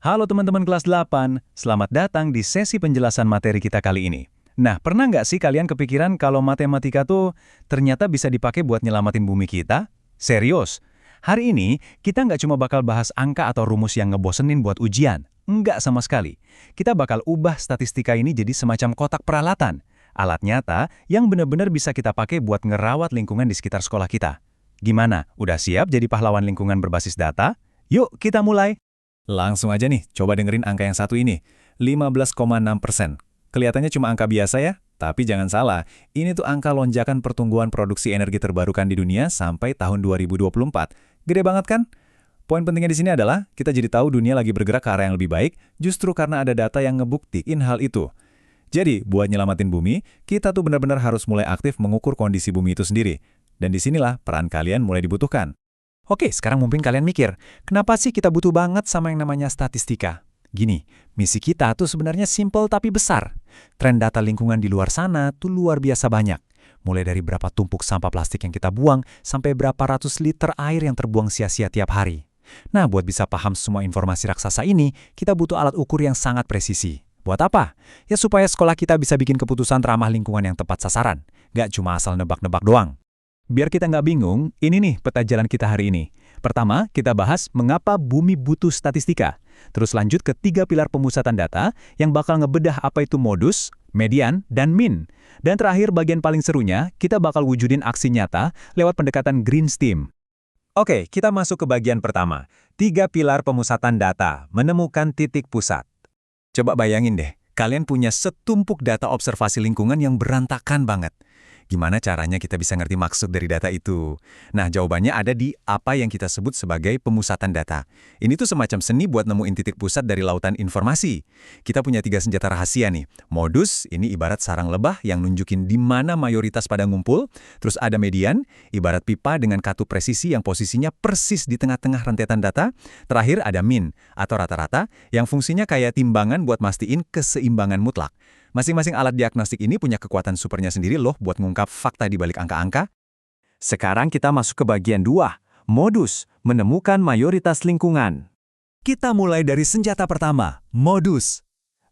Halo teman-teman kelas 8, selamat datang di sesi penjelasan materi kita kali ini. Nah, pernah nggak sih kalian kepikiran kalau matematika tuh ternyata bisa dipakai buat nyelamatin bumi kita? Serius, hari ini kita nggak cuma bakal bahas angka atau rumus yang ngebosenin buat ujian. Nggak sama sekali. Kita bakal ubah statistika ini jadi semacam kotak peralatan. Alat nyata yang benar-benar bisa kita pakai buat ngerawat lingkungan di sekitar sekolah kita. Gimana? Udah siap jadi pahlawan lingkungan berbasis data? Yuk, kita mulai! Langsung aja nih, coba dengerin angka yang satu ini, 15,6%. Kelihatannya cuma angka biasa ya, tapi jangan salah, ini tuh angka lonjakan pertumbuhan produksi energi terbarukan di dunia sampai tahun 2024. Gede banget kan? Poin pentingnya di sini adalah, kita jadi tahu dunia lagi bergerak ke arah yang lebih baik, justru karena ada data yang ngebuktiin hal itu. Jadi, buat nyelamatin bumi, kita tuh benar-benar harus mulai aktif mengukur kondisi bumi itu sendiri. Dan disinilah peran kalian mulai dibutuhkan. Oke, sekarang mungkin kalian mikir, kenapa sih kita butuh banget sama yang namanya statistika? Gini, misi kita tuh sebenarnya simple tapi besar. Tren data lingkungan di luar sana tuh luar biasa banyak. Mulai dari berapa tumpuk sampah plastik yang kita buang, sampai berapa ratus liter air yang terbuang sia-sia tiap hari. Nah, buat bisa paham semua informasi raksasa ini, kita butuh alat ukur yang sangat presisi. Buat apa? Ya supaya sekolah kita bisa bikin keputusan ramah lingkungan yang tepat sasaran. Nggak cuma asal nebak-nebak doang. Biar kita nggak bingung, ini nih peta jalan kita hari ini. Pertama, kita bahas mengapa bumi butuh statistika. Terus lanjut ke 3 pilar pemusatan data yang bakal ngebedah apa itu modus, median, dan min. Dan terakhir bagian paling serunya, kita bakal wujudin aksi nyata lewat pendekatan Green STEAM. Oke, kita masuk ke bagian pertama. 3 pilar pemusatan data, menemukan titik pusat. Coba bayangin deh, kalian punya setumpuk data observasi lingkungan yang berantakan banget. Gimana caranya kita bisa ngerti maksud dari data itu? Nah, jawabannya ada di apa yang kita sebut sebagai pemusatan data. Ini tuh semacam seni buat nemuin titik pusat dari lautan informasi. Kita punya 3 senjata rahasia nih. Modus, ini ibarat sarang lebah yang nunjukin di mana mayoritas pada ngumpul. Terus ada median, ibarat pipa dengan katup presisi yang posisinya persis di tengah-tengah rentetan data. Terakhir ada min, atau rata-rata, yang fungsinya kayak timbangan buat mastiin keseimbangan mutlak. Masing-masing alat diagnostik ini punya kekuatan supernya sendiri loh buat mengungkap fakta di balik angka-angka. Sekarang kita masuk ke bagian 2, modus, menemukan mayoritas lingkungan. Kita mulai dari senjata pertama, modus.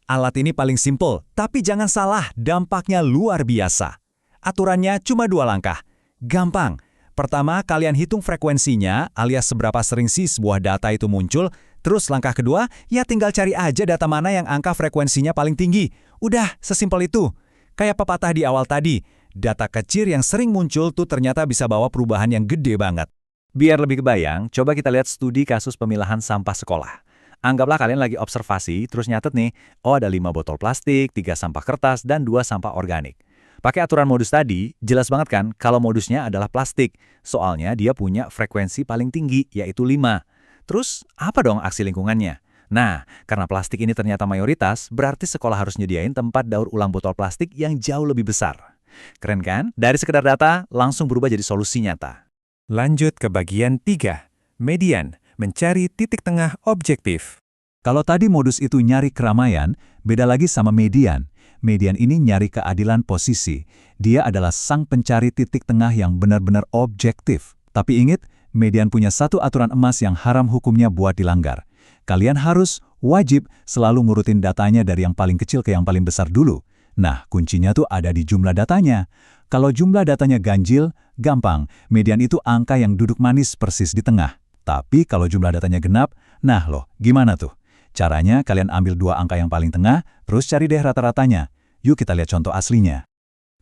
Alat ini paling simple, tapi jangan salah, dampaknya luar biasa. Aturannya cuma 2 langkah. Gampang. Pertama, kalian hitung frekuensinya, alias seberapa sering sih sebuah data itu muncul. Terus langkah kedua, ya tinggal cari aja data mana yang angka frekuensinya paling tinggi. Udah, sesimpel itu. Kayak pepatah di awal tadi, data kecil yang sering muncul tuh ternyata bisa bawa perubahan yang gede banget. Biar lebih kebayang, coba kita lihat studi kasus pemilahan sampah sekolah. Anggaplah kalian lagi observasi, terus nyatet nih, oh ada 5 botol plastik, 3 sampah kertas, dan 2 sampah organik. Pakai aturan modus tadi, jelas banget kan kalau modusnya adalah plastik. Soalnya dia punya frekuensi paling tinggi, yaitu 5. Terus, apa dong aksi lingkungannya? Nah, karena plastik ini ternyata mayoritas, berarti sekolah harus nyediain tempat daur ulang botol plastik yang jauh lebih besar. Keren kan? Dari sekedar data, langsung berubah jadi solusi nyata. Lanjut ke bagian 3, median, mencari titik tengah objektif. Kalau tadi modus itu nyari keramaian, beda lagi sama median. Median ini nyari keadilan posisi. Dia adalah sang pencari titik tengah yang benar-benar objektif. Tapi ingat, median punya satu aturan emas yang haram hukumnya buat dilanggar. Kalian harus, wajib, selalu ngurutin datanya dari yang paling kecil ke yang paling besar dulu. Nah, kuncinya tuh ada di jumlah datanya. Kalau jumlah datanya ganjil, gampang. Median itu angka yang duduk manis persis di tengah. Tapi kalau jumlah datanya genap, nah loh, gimana tuh? Caranya kalian ambil 2 angka yang paling tengah, terus cari deh rata-ratanya. Yuk kita lihat contoh aslinya.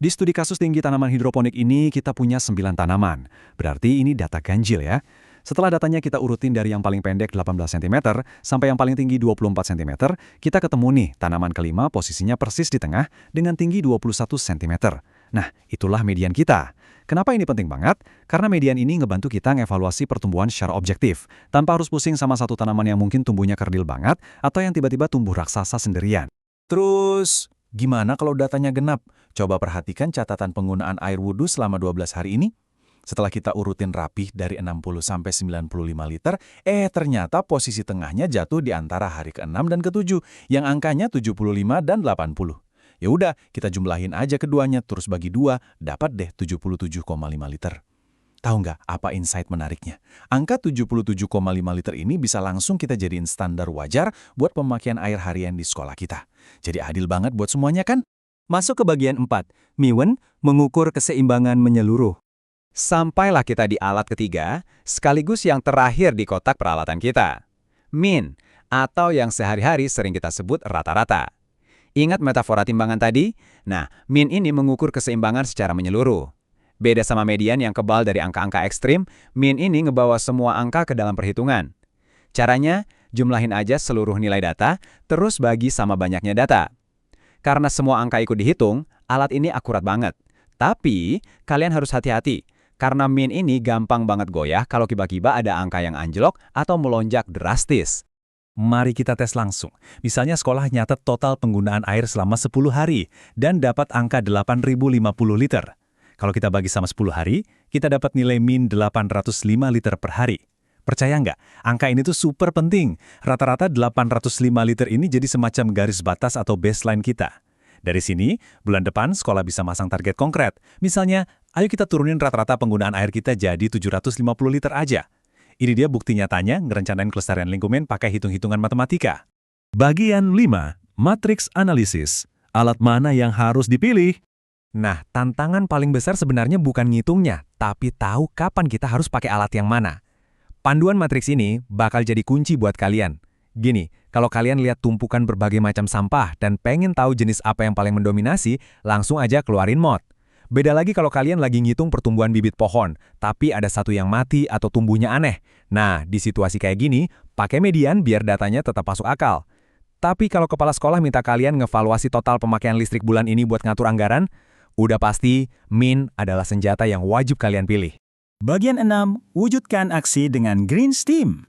Di studi kasus tinggi tanaman hidroponik ini, kita punya 9 tanaman. Berarti ini data ganjil ya. Setelah datanya kita urutin dari yang paling pendek 18 cm sampai yang paling tinggi 24 cm, kita ketemu nih tanaman kelima posisinya persis di tengah dengan tinggi 21 cm. Nah, itulah median kita. Kenapa ini penting banget? Karena median ini ngebantu kita ngevaluasi pertumbuhan secara objektif, tanpa harus pusing sama satu tanaman yang mungkin tumbuhnya kerdil banget atau yang tiba-tiba tumbuh raksasa sendirian. Terus, gimana kalau datanya genap? Coba perhatikan catatan penggunaan air wudhu selama 12 hari ini. Setelah kita urutin rapih dari 60 sampai 95 liter, ternyata posisi tengahnya jatuh di antara hari ke-6 dan ke-7, yang angkanya 75 dan 80. Ya udah, kita jumlahin aja keduanya, terus bagi 2, dapat deh 77,5 liter. Tahu nggak apa insight menariknya? Angka 77,5 liter ini bisa langsung kita jadiin standar wajar buat pemakaian air harian di sekolah kita. Jadi adil banget buat semuanya kan? Masuk ke bagian 4, Miwen mengukur keseimbangan menyeluruh. Sampailah kita di alat ketiga, sekaligus yang terakhir di kotak peralatan kita. Min, atau yang sehari-hari sering kita sebut rata-rata. Ingat metafora timbangan tadi? Nah, min ini mengukur keseimbangan secara menyeluruh. Beda sama median yang kebal dari angka-angka ekstrim, min ini ngebawa semua angka ke dalam perhitungan. Caranya, jumlahin aja seluruh nilai data, terus bagi sama banyaknya data. Karena semua angka ikut dihitung, alat ini akurat banget. Tapi, kalian harus hati-hati, karena min ini gampang banget goyah kalau tiba-tiba ada angka yang anjlok atau melonjak drastis. Mari kita tes langsung. Misalnya sekolah nyatet total penggunaan air selama 10 hari dan dapat angka 8.050 liter. Kalau kita bagi sama 10 hari, kita dapat nilai min 805 liter per hari. Percaya nggak? Angka ini tuh super penting. Rata-rata 805 liter ini jadi semacam garis batas atau baseline kita. Dari sini, bulan depan sekolah bisa masang target konkret. Misalnya, ayo kita turunin rata-rata penggunaan air kita jadi 750 liter aja. Ini dia bukti nyatanya ngerencanain kelestarian lingkungan pakai hitung-hitungan matematika. Bagian 5, matriks analisis. Alat mana yang harus dipilih? Nah, tantangan paling besar sebenarnya bukan ngitungnya, tapi tahu kapan kita harus pakai alat yang mana. Panduan matriks ini bakal jadi kunci buat kalian. Gini, kalau kalian lihat tumpukan berbagai macam sampah dan pengen tahu jenis apa yang paling mendominasi, langsung aja keluarin mod. Beda lagi kalau kalian lagi ngitung pertumbuhan bibit pohon, tapi ada satu yang mati atau tumbuhnya aneh. Nah, di situasi kayak gini, pakai median biar datanya tetap masuk akal. Tapi kalau kepala sekolah minta kalian ngevaluasi total pemakaian listrik bulan ini buat ngatur anggaran, udah pasti min adalah senjata yang wajib kalian pilih. Bagian 6, wujudkan aksi dengan Green Steam.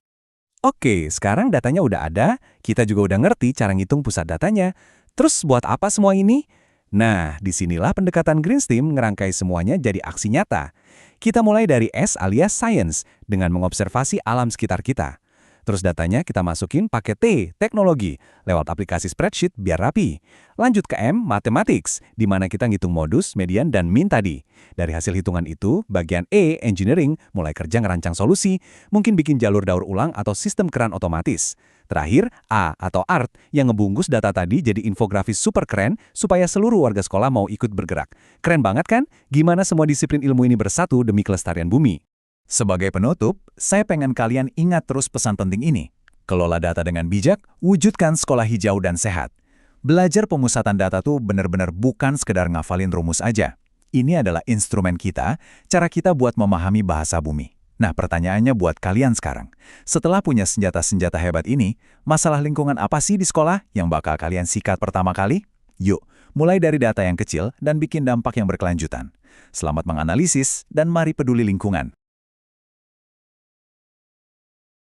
Oke, sekarang datanya udah ada, kita juga udah ngerti cara ngitung pusat datanya. Terus buat apa semua ini? Nah, disinilah pendekatan Green Steam ngerangkai semuanya jadi aksi nyata. Kita mulai dari S alias Science, dengan mengobservasi alam sekitar kita. Terus datanya kita masukin pakai T, teknologi, lewat aplikasi spreadsheet biar rapi. Lanjut ke M, mathematics, di mana kita ngitung modus, median, dan min tadi. Dari hasil hitungan itu, bagian E, engineering, mulai kerja ngerancang solusi, mungkin bikin jalur daur ulang atau sistem keran otomatis. Terakhir, A atau art, yang ngebungkus data tadi jadi infografis super keren supaya seluruh warga sekolah mau ikut bergerak. Keren banget kan? Gimana semua disiplin ilmu ini bersatu demi kelestarian bumi? Sebagai penutup, saya pengen kalian ingat terus pesan penting ini. Kelola data dengan bijak, wujudkan sekolah hijau dan sehat. Belajar pemusatan data tuh benar-benar bukan sekedar ngafalin rumus aja. Ini adalah instrumen kita, cara kita buat memahami bahasa bumi. Nah, pertanyaannya buat kalian sekarang. Setelah punya senjata-senjata hebat ini, masalah lingkungan apa sih di sekolah yang bakal kalian sikat pertama kali? Yuk, mulai dari data yang kecil dan bikin dampak yang berkelanjutan. Selamat menganalisis dan mari peduli lingkungan.